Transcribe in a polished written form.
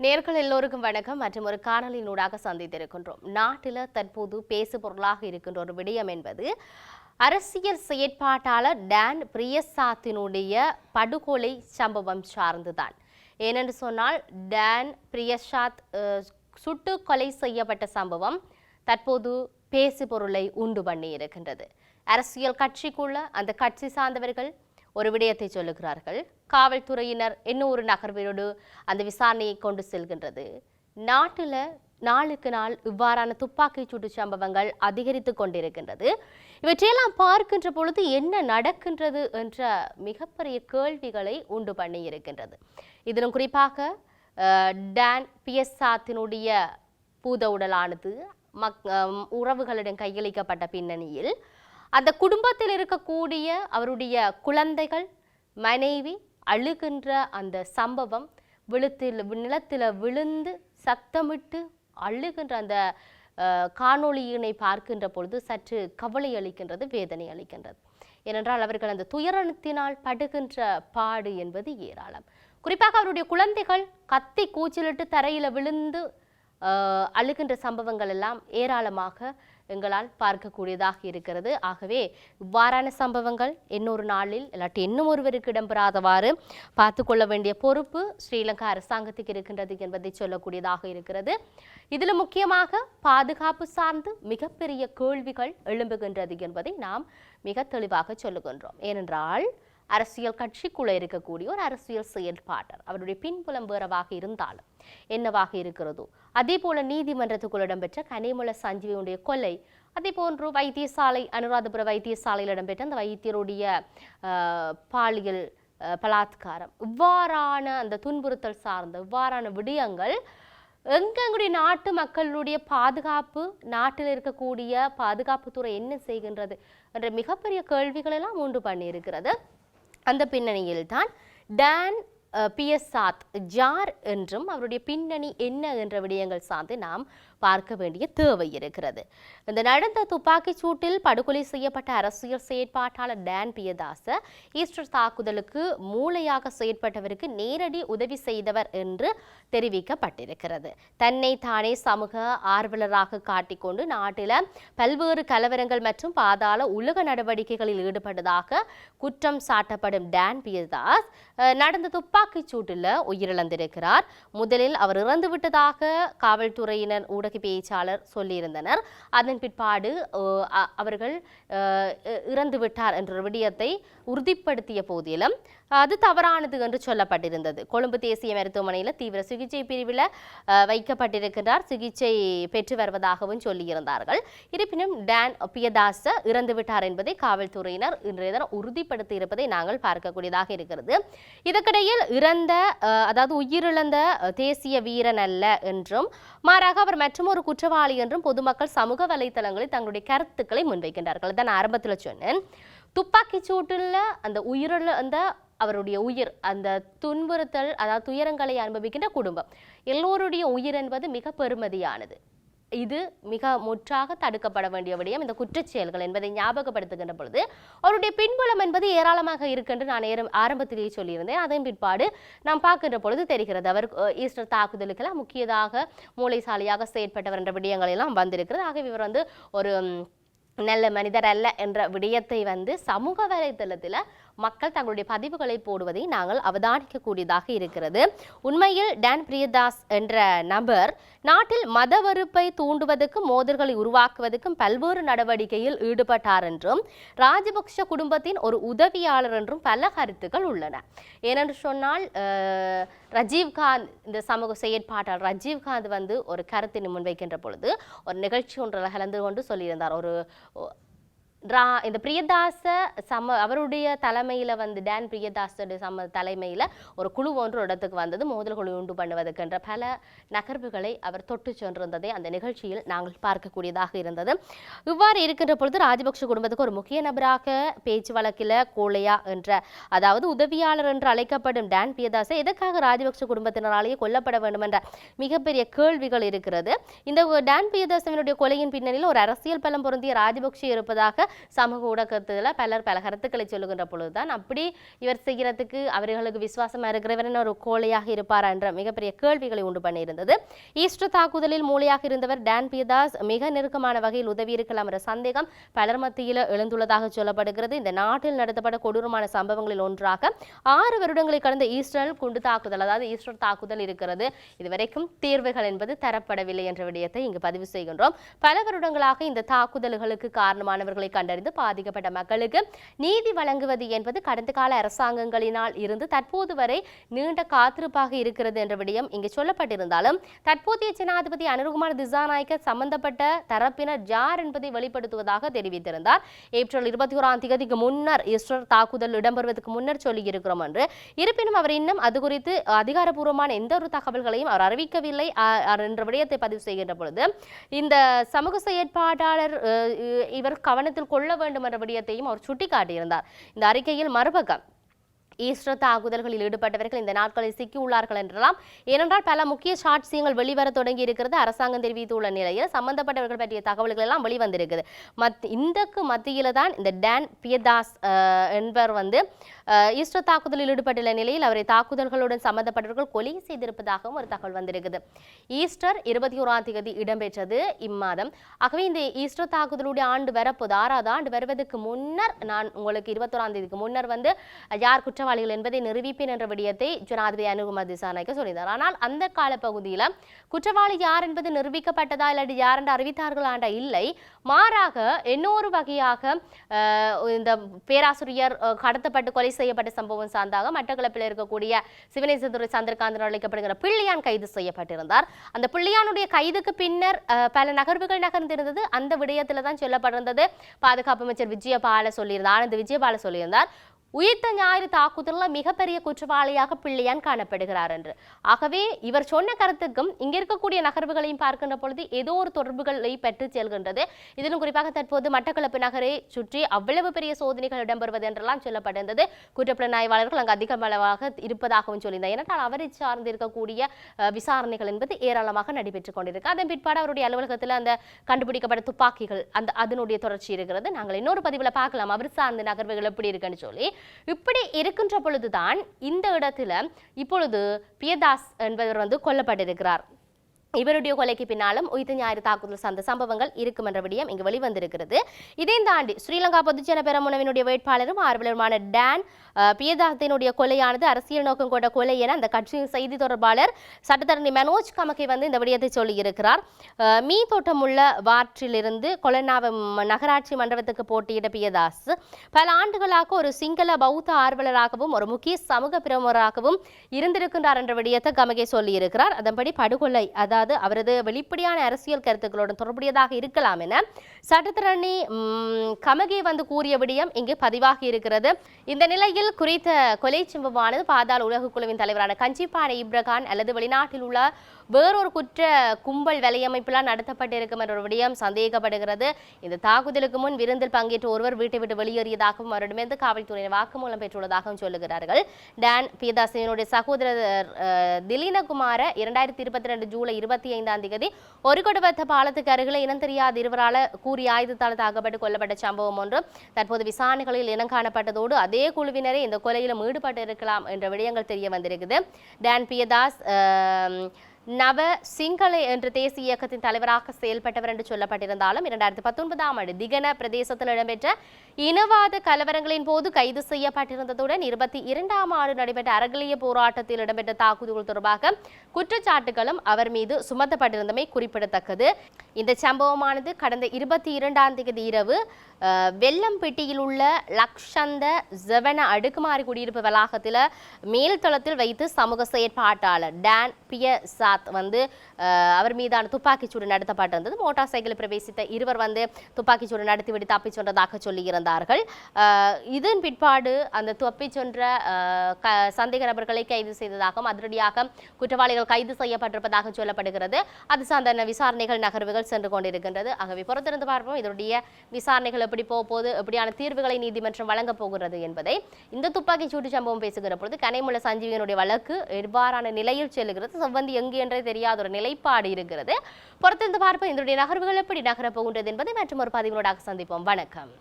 நேர்கள் எல்லோருக்கும் வணக்கம். மற்றும் ஒரு காணொலியினூடாக சந்தித்திருக்கின்றோம். நாட்டில் தற்போது பேசு பொருளாக இருக்கின்ற ஒரு விடயம் என்பது அரசியல் செயற்பாட்டாளர் டான் பிரியசாத்தினுடைய படுகொலை சம்பவம் சார்ந்துதான். ஏனென்று சொன்னால் டான் பிரியசாத் சுட்டு கொலை செய்யப்பட்ட சம்பவம் தற்போது பேசு பொருளை உண்டு பண்ணி இருக்கின்றது. அரசியல் கட்சிக்குள்ள அந்த கட்சி சார்ந்தவர்கள் ஒரு விடயத்தை சொல்லுகிறார்கள். காவல்துறையினர் இன்னொரு நகர்வோடு அந்த விசாரணையை கொண்டு செல்கின்றது. நாட்டில் நாளுக்கு நாள் இவ்வாறான துப்பாக்கி சூட்டு சம்பவங்கள் அதிகரித்து கொண்டிருக்கின்றது. இவற்றையெல்லாம் பார்க்கின்ற பொழுது என்ன நடக்கின்றது என்ற மிகப்பெரிய கேள்விகளை உண்டு பண்ணி இருக்கின்றது. இதிலும் குறிப்பாக டான் பிரியசாத்தினுடைய பூத உடலானது உறவுகளிடம் கையளிக்கப்பட்ட பின்னணியில் அந்த குடும்பத்தில் இருக்கக்கூடிய அவருடைய குழந்தைகள் மனைவி அழுகின்ற அந்த சம்பவம் நிலத்தில் விழுந்து சத்தமிட்டு அழுகின்ற அந்த காணொளியினை பார்க்கின்ற பொழுது சற்று கவலை அளிக்கின்றது, வேதனை அளிக்கின்றது. ஏனென்றால் அவர்கள் அந்த துயரத்தினால் படுகின்ற பாடு என்பது ஏராளம். குறிப்பாக அவருடைய குழந்தைகள் கத்தி கூச்சலிட்டு தரையில விழுந்து அழுகின்ற சம்பவங்கள் எல்லாம் ஏராளமாக எங்களால் பார்க்கக்கூடியதாக இருக்கிறது. ஆகவே இவ்வாறான சம்பவங்கள் இன்னொரு நாளில் இல்லாட்டி இன்னும் ஒருவருக்கு இடம்பெறாதவாறு பார்த்து கொள்ள வேண்டிய பொறுப்பு ஸ்ரீலங்கா அரசாங்கத்துக்கு இருக்கின்றது என்பதை சொல்லக்கூடியதாக இருக்கிறது. இதில் முக்கியமாக பாதுகாப்பு சார்ந்து மிகப்பெரிய கேள்விகள் எழும்புகின்றது என்பதை நாம் மிக தெளிவாக சொல்லுகின்றோம். ஏனென்றால் அரசியல் கட்சிக்குள்ள இருக்கக்கூடிய ஒரு அரசியல் செயல்பாட்டர் அவருடைய பின்புலம் வேறவாக இருந்தாலும் என்னவாக இருக்கிறதோ, அதே போல நீதிமன்றத்துக்குள் இடம்பெற்ற கனிமல சஞ்சீவியுடைய கொலை, அதே போன்று வைத்தியசாலை அனுராதபுர வைத்தியசாலையில் இடம்பெற்ற அந்த வைத்தியருடைய பாலியல் பலாத்காரம், இவ்வாறான அந்த துன்புறுத்தல் சார்ந்த இவ்வாறான விடயங்கள் எங்களுடைய நாட்டு மக்களுடைய பாதுகாப்பு, நாட்டில் இருக்கக்கூடிய பாதுகாப்புத்துறை என்ன செய்கின்றது என்ற மிகப்பெரிய கேள்விகள் எல்லாம் உண்டு பண்ணி இருக்கிறது. அந்த பின்னணியில் தான் டான் பிரியசாத் ஜார் என்றும் அவருடைய பின்னணி என்ன என்ற விடயங்கள் சார்ந்து நாம் பார்க்க வேண்டிய தேவை இருக்கிறது. இந்த நடந்த துப்பாக்கிச் சூட்டில் படுகொலை செய்யப்பட்ட அரசியல் செயற்பாட்டாளர் டான் பிரியதாச ஈஸ்டர் தாக்குதலுக்கு மூளையாக செயற்பட்டவருக்கு நேரடி உதவி செய்தவர் என்று தெரிவிக்கப்பட்டிருக்கிறது. தன்னை தானே சமூக ஆர்வலராக காட்டிக்கொண்டு நாட்டில் பல்வேறு கலவரங்கள் மற்றும் பாதாள உலக நடவடிக்கைகளில் ஈடுபட்டதாக குற்றம் சாட்டப்படும் டான் பிரியதாஸ் நடந்த துப்பாக்கிச் சூட்டில் உயிரிழந்திருக்கிறார். முதலில் அவர் இறந்துவிட்டதாக காவல்துறையினர் ஊடக பேச்சாளர் சொல்லியிருந்தனர். அதன் பிற்பாடு அவர்கள் இறந்துவிட்டார் என்ற விடயத்தை உறுதிப்படுத்திய போதிலும் அது தவறானது என்று சொல்லப்பட்டிருந்தது. கொழும்பு தேசிய மருத்துவமனையில் தீவிர சிகிச்சை பிரிவில் வைக்கப்பட்டிருக்கிறார், சிகிச்சை பெற்று வருவதாகவும் சொல்லியிருந்தார்கள். இருப்பினும் டான் பிரியதாச இறந்துவிட்டார் என்பதை காவல்துறையினர் இன்றைய தினம் உறுதிப்படுத்தி இருப்பதை நாங்கள் பார்க்கக்கூடியதாக இருக்கிறது. இதற்கிடையில் உயிரிழந்த தேசிய வீரன் அல்ல என்றும் மாறாக அவர் மற்றும் ஒரு குற்றவாளி என்றும் பொதுமக்கள் சமூக வலைத்தளங்களில் தங்களுடைய கருத்துக்களை முன்வைக்கின்றார்கள். தான் ஆரம்பத்தில் சொன்னேன், துப்பாக்கிச் சூட்டில் அந்த உயிரிழந்த அவருடைய உயிர், அந்த துன்புறுத்தல், அதாவது துயரங்களை அனுபவிக்கின்ற குடும்பம் எல்லோருடைய உயிர் என்பது மிக பெருமதியானது. இது மிக முற்றாக தடுக்கப்பட வேண்டிய விடயம் இந்த குற்றச்செயல்கள் என்பதை ஞாபகப்படுத்துகின்ற பொழுது அவருடைய பின்புலம் என்பது ஏராளமாக இருக்கு நான் ஆரம்பத்திலேயே சொல்லியிருந்தேன். அதன் பிற்பாடு நாம் பார்க்கின்ற பொழுது தெரிகிறது அவர் ஈஸ்டர் தாக்குதலுக்கெல்லாம் முக்கியதாக மூளைசாலியாக செயற்பட்டவர் என்ற விடயங்கள் எல்லாம் வந்திருக்கிறது. ஆகவே இவர் ஒரு நல்ல மனிதர் அல்ல என்ற விடயத்தை சமூக வலைதளத்தில் மக்கள் தங்களுடைய பதிவுகளை போடுவதை நாங்கள் அவதானிக்கக்கூடியதாக இருக்கிறது. உண்மையில் டான் பிரியதாஸ் என்ற நபர் நாட்டில் மத வெறுப்பை தூண்டுவதற்கும் மோதல்களை உருவாக்குவதற்கும் பல்வேறு நடவடிக்கையில் ஈடுபட்டார் என்றும் ராஜபக்ஷ குடும்பத்தின் ஒரு உதவியாளர் என்றும் பல கருத்துக்கள் உள்ளன. ஏனென்று சொன்னால் ரஜீவ்காந்த், இந்த சமூக செயற்பாட்டாளர் ரஜீவ்காந்த் ஒரு கருத்தினை முன்வைக்கின்ற பொழுது ஒரு நிகழ்ச்சி ஒன்றில் கலந்து கொண்டு சொல்லியிருந்தார். இந்த பிரியதாச அவருடைய தலைமையில் டான் பிரியதாஸோட தலைமையில் ஒரு குழு ஒன்று இடத்துக்கு வந்தது, மோதல்களை உண்டு பண்ணுவதற்கென்ற பல நகர்வுகளை அவர் தொட்டு சென்றிருந்ததை அந்த நிகழ்ச்சியில் நாங்கள் பார்க்கக்கூடியதாக இருந்தது. இவ்வாறு இருக்கின்ற பொழுது ராஜபக்ஷ குடும்பத்துக்கு ஒரு முக்கிய நபராக பேச்சு வழக்கில் கோலையா என்ற அதாவது உதவியாளர் என்று அழைக்கப்படும் டான் பிரியதாசை எதற்காக ராஜபக்ஷ குடும்பத்தினராலேயே கொல்லப்பட வேண்டும் என்ற மிகப்பெரிய கேள்விகள் இருக்கிறது. இந்த டான் பிரியதாசனுடைய கொலையின் பின்னணியில் ஒரு அரசியல் பலம் பொருந்திய ராஜபக்ஷ இருப்பதாக சமூக ஊடகத்தில் பலர் பல கருத்துக்களை சொல்லுகின்ற பொழுதுதான் அப்படி இவர் செய்கிறதுக்கு அவர்களுக்கு விசுவாசமா இருக்கிறவர் ஒரு கோழையாக இருப்பாரா என்ற மிகப்பெரிய கேள்விகளை உண்டு பண்ணியிருந்தது. ஈஸ்டர் தாக்குதலில் மூளையாக இருந்தவர் டான் பியதாஸ் மிக நெருக்கமான வகையில் உதவி இருக்கலாம் என்ற சந்தேகம் பலர் மத்தியில் எழுந்துள்ளதாக சொல்லப்படுகிறது. இந்த நாட்டில் நடத்தப்பட்ட கொடூரமான சம்பவங்களில் ஒன்றாக 6 வருடங்களை கடந்த ஈஸ்டர் குண்டு தாக்குதல், அதாவது ஈஸ்டர் தாக்குதல் இருக்கிறது. இதுவரைக்கும் தீர்வுகள் என்பது தரப்படவில்லை என்ற விடயத்தை இங்கு பதிவு செய்கின்றோம். பல வருடங்களாக இந்த தாக்குதல்களுக்கு காரணமானவர்களை கண்டறிந்து பாதிக்கப்பட்ட மக்களுக்கு நீதி வழங்குவது என்பது கடந்த கால அரசாங்கங்களினால் இருந்து தற்போது வரை நீண்ட காத்திருப்பாக இருக்கிறது என்ற விடயம் இங்கு சொல்லப்பட்டிருந்தாலும் தற்போதைய ஜனாதிபதி அனுரகுமார் திசாநாயக்க சம்பந்தப்பட்ட தரப்பினர் யார் என்பதை வெளிப்படுத்துவதாக தெரிவித்திருந்தார். ஏப்ரல் 21ஆம் தேதிக்கு முன்னர் ஈஸ்டர் தாக்குதல் இடம்பெறுவதற்கு முன்னர் சொல்லியிருக்கிறோம் என்று. இருப்பினும் அவர் இன்னும் அது குறித்து அதிகாரப்பூர்வமான எந்த ஒரு தகவல்களையும் அவர் அறிவிக்கவில்லை என்ற விடயத்தை பதிவு செய்கின்ற பொழுது இந்த சமூக செயற்பாட்டாளர் இவர் கவனத்தில் கொள்ள வேண்டும் என்ற விடயத்தையும் அவர் சுட்டிக்காட்டியிருந்தார். இந்த அறிக்கையில் மறுபக்கம் ஈஸ்டர் தாக்குதல்களில் ஈடுபட்டவர்கள் இந்த நாட்களில் சிக்கியுள்ளார்கள் என்றெல்லாம். ஏனென்றால் பல முக்கிய சாட்சியங்கள் வெளிவர தொடங்கி இருக்கிறது. அரசாங்கம் தெரிவித்துள்ள நிலையில் சம்பந்தப்பட்டவர்கள் பற்றிய தகவல்கள் எல்லாம் வெளிவந்திருக்குது. இந்தக்கு மத்தியில தான் இந்த டான் பியதாஸ் என்பவர் ஈஸ்டர் தாக்குதலில் ஈடுபட்டுள்ள நிலையில் அவரை தாக்குதல்களுடன் சம்பந்தப்பட்டவர்கள் கொலை செய்திருப்பதாகவும் ஒரு தகவல் வந்திருக்குது. ஈஸ்டர் 21ஆம் தேதி இடம்பெற்றது இம்மாதம். ஆகவே இந்த ஈஸ்டர் தாக்குதலுடைய ஆண்டு வரப்போது 6வது ஆண்டு வருவதற்கு முன்னர் நான் உங்களுக்கு 21ஆம் தேதிக்கு முன்னர் யார் குற்றவாளிகள் என்பதை நிரூபிப்பேன் என்ற விடயத்தை ஜனாதிபதி அனுரகுமார் திசாநாயக்க சொல்லியிருந்தார். ஆனால் அந்த காலப்பகுதியில் குற்றவாளி யார் என்பது நிரூபிக்கப்பட்டதா இல்லாட்டி யார் என்று அறிவித்தார்களாண்டா இல்லை. மாறாக இன்னொரு வகையாக இந்த பேராசிரியர் கடத்தப்பட்டு கொலை செய்யப்பட்ட சம்பவம் சார்ந்தாக மட்டக்களப்பில் இருக்கக்கூடிய சிவனேசதுரை சந்திரகாந்தன் அழைக்கப்படுகிற பிள்ளையான் கைது செய்யப்பட்டிருந்தார். அந்த பிள்ளையானுடைய கைதுக்கு பின்னர் பல நகர்வுகள் நகர்ந்திருந்தது. அந்த விடயத்தில் தான் சொல்லப்பட்டிருந்தது. பாதுகாப்பு அமைச்சர் விஜயபால சொல்லியிருந்தார், ஆனந்த் விஜயபால சொல்லியிருந்தார், உயிர்த்த ஞாயிறு தாக்குதலில் மிகப்பெரிய குற்றவாளியாக பிள்ளையான் காணப்படுகிறார் என்று. ஆகவே இவர் சொன்ன கருத்துக்கும் இங்க இருக்கக்கூடிய நகர்வுகளையும் பார்க்கின்ற பொழுது ஏதோ ஒரு தொடர்புகளை பெற்று செல்கின்றது. இதிலும் குறிப்பாக தற்போது மட்டக்களப்பு நகரை சுற்றி அவ்வளவு பெரிய சோதனைகள் இடம்பெறுவது என்றெல்லாம் சொல்லப்பட்டிருந்தது. குற்றப்புலனாய்வாளர்கள் அங்கு அதிகமாக இருப்பதாகவும் சொல்லியிருந்தார். ஏனென்றால் அவரை சார்ந்து இருக்கக்கூடிய விசாரணைகள் என்பது ஏராளமாக நடைபெற்றுக் கொண்டிருக்கு. அதன் பிற்பாடு அவருடைய அலுவலகத்தில் அந்த கண்டுபிடிக்கப்பட்ட துப்பாக்கிகள் அதனுடைய தொடர்ச்சி இருக்கிறது. நாங்கள் இன்னொரு பதிவில் பார்க்கலாம் அவர் சார்ந்த நகர்வுகள் எப்படி இருக்குன்னு சொல்லி. இப்படி இருக்கின்ற பொழுதுதான் இந்த இடத்துல இப்பொழுது பியதாஸ் என்பவர் கொல்லப்பட்டிருக்கிறார். இவருடைய கொலைக்கு பின்னாலும் உயிர்த்த ஞாயிறு தாக்குதல் சார்ந்த சம்பவங்கள் இருக்கும் என்ற விடயம் இங்கு வெளிவந்திருக்கிறது. இதை தாண்டி ஸ்ரீலங்கா பொதுஜன பெரமுனவினுடைய வேட்பாளரும் ஆர்வலருமான டான் பியதாஸினுடைய கொலையானது அரசியல் நோக்கம் கொண்ட கொலை என அந்த கட்சியின் செய்தி தொடர்பாளர் சட்டத்தரணி மனோஜ் கமகே இந்த விடயத்தை சொல்லியிருக்கிறார். மீ தோட்டமுள்ள வாற்றிலிருந்து கொலனாவ நகராட்சி மண்டபத்துக்கு போட்டியிட்ட பியதாஸ் பல ஆண்டுகளாக ஒரு சிங்கள பௌத்த ஆர்வலராகவும் ஒரு முக்கிய சமூக பிரமுகராகவும் இருந்திருக்கின்றார் என்ற விடயத்தை கமகே சொல்லியிருக்கிறார். அதன்படி படுகொலை அவரது வெளிப்படையான அரசியல் கருத்துக்களுடன் தொடர்புடையதாக இருக்கலாம் என சட்டத்தரணி கமகே கூறிய விடயம் இங்கு பதிவாகி இருக்கிறது. இந்த நிலையில் குறித்த கொலை சம்பவமானது பாதாள உலக குழுவின் தலைவரான கஞ்சிப்பானை இப்ரகான் அல்லது வெளிநாட்டில் உள்ள வேறொரு குற்ற கும்பல் வலையமைப்பெல்லாம் நடத்தப்பட்டிருக்கும் என்ற ஒரு விடயம் சந்தேகப்படுகிறது. இந்த தாக்குதலுக்கு முன் விருந்தில் பங்கேற்ற ஒருவர் வீட்டை விட்டு வெளியேறியதாகவும் அவரிடமிருந்து காவல்துறையினர் வாக்குமூலம் பெற்றுள்ளதாகவும் சொல்லுகிறார்கள். டான் பியதாசினுடைய சகோதரர் திலீனகுமார 2022 ஜூலை 25ஆம் தேதி ஒரு கொடுவத்த பாலத்துக்கு அருகில் இனம் தெரியாத இருவரால் கூறி ஆயுதத்தால் தாக்கப்பட்டு கொல்லப்பட்ட சம்பவம் ஒன்று தற்போது விசாரணைகளில் இனம் காணப்பட்டதோடு அதே குழுவினரை இந்த கொலையிலும் ஈடுபட்டு இருக்கலாம் என்ற விடயங்கள் தெரிய வந்திருக்குது. டான் பியதாஸ் நவ சிங்கள என்ற தேசிய இயக்கத்தின் தலைவராக செயல்பட்டவர் என்று சொல்லப்பட்டிருந்தாலும் 2019ஆம் ஆண்டு திகன பிரதேசத்தில் இடம்பெற்ற இனவாத கலவரங்களின் போது கைது செய்யப்பட்டிருந்ததுடன் 22ஆம் ஆண்டு நடைபெற்ற அறகலிய போராட்டத்தில் இடம்பெற்ற தாக்குதல்கள் தொடர்பாக குற்றச்சாட்டுகளும் அவர் மீது சுமத்தப்பட்டிருந்தமை குறிப்பிடத்தக்கது. இந்த சம்பவமானது கடந்த 22ஆம் தேதி இரவு வெள்ளம்பிட்டியில் உள்ள லக்ஷந்த ஜெவன அடுக்குமாறி குடியிருப்பு வளாகத்தில் மேல்தளத்தில் வைத்து சமூக செயற்பாட்டாளர் டான் பியசாத் அவர் மீதான துப்பாக்கிச்சூடு நடத்தப்பட்டிருந்தது. மோட்டார் சைக்கிள் பிரவேசித்த இருவர் துப்பாக்கிச்சூடு நடத்திவிட்டு தப்பிச் சென்றதாக சொல்லியிருந்தார்கள். இதன் பிற்பாடு அந்த தப்பிச் சென்ற சந்தேக நபர்களை கைது செய்ததாகவும் அதிரடியாக குற்றவாளிகள் கைது செய்யப்பட்டிருப்பதாக சொல்லப்படுகிறது. அது சார்ந்த விசாரணைகள் நகர்வுகள் சென்று கொண்டிருக்கின்றது. ஆகவே பொறுத்திருந்து பார்ப்போம் இதனுடைய விசாரணைகள் எப்படி போகுது, எப்படியான தீர்வுகளை நீதிமன்றம் வழங்கப் போகிறது என்பதை. இந்த துப்பாக்கி சூட்டு சம்பவம் பேசுகிற பொழுது கனைமுள்ள சஞ்சீவியனுடைய வழக்கு எவ்வாறான நிலையில் செல்லுகிறது, செவ்வந்தி எங்கு என்றே தெரியாத ஒரு நிலைப்பாடு இருக்கிறது. பொறுத்திருந்து பார்ப்போம் இதனுடைய நகர்வுகள் எப்படி நகரப் போகின்றது என்பதை மற்றும் ஒரு பதிவினோடாக சந்திப்போம். வணக்கம்.